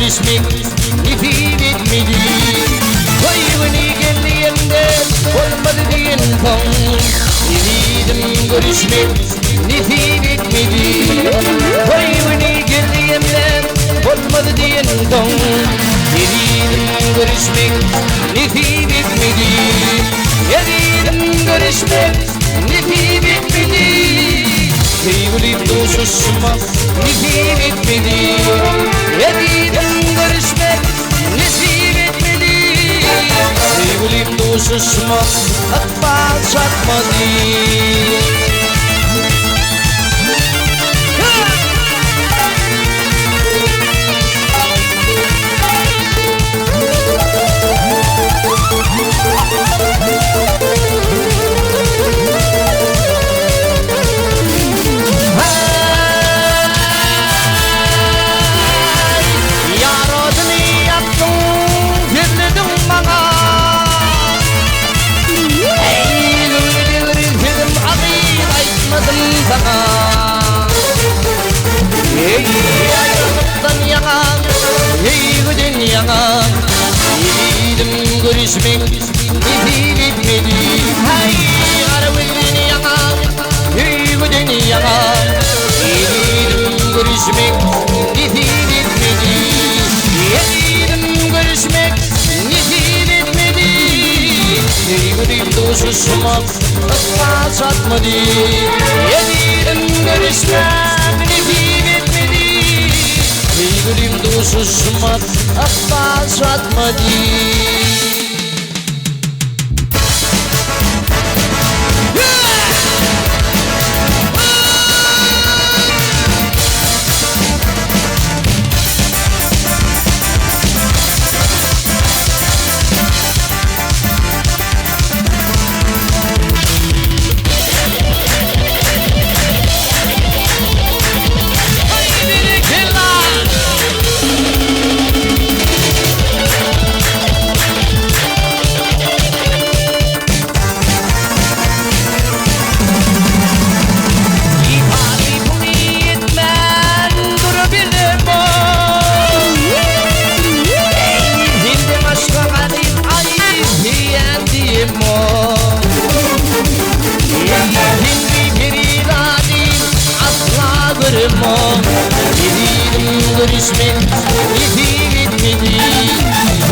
görüşmek nefret etmedi. Koyunu geldiğimde olmadı diyen ton. Eminim görüşmek nefret etmedi. Koyunu geldiğimde olmadı diyen ton. Eminim görüşmek nefret etmedi. Eminim görüşmek nefret etmedi. Sevgilim dostuşma nefret etmedi. Eminim görüşmek nefret etmedi. Sevgilim dostuşma akbal çatmadı. Görüşmek nefret etmedi. Hay karavulun yakan, hüygüden yakan. Yedim görüşmek nefret etmedi. Yedim görüşmek nefret etmedi. Yedim dostuşma akla satmadı. Yedim görüşmek nefret etmedi. Yedim dostuşma akla satmadı. Yedim görüşmek nefret etmedi.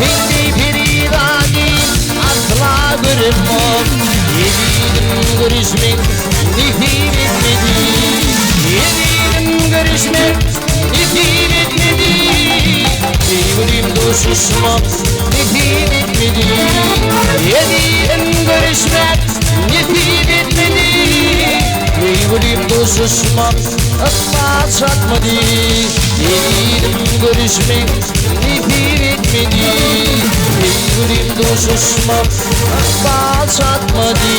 Hindi bir iradim asla görmem. Yedim görüşmek nefret etmedi. Yedim görüşmek nefret etmedi. Yedim dostuşma nefret etmedi. Yedim görüşmek nefret etmedi. Yedim dostuşma akla satmadı. Yedim görüşmek nefret etmedi. Yedim dostuşma akla satmadı.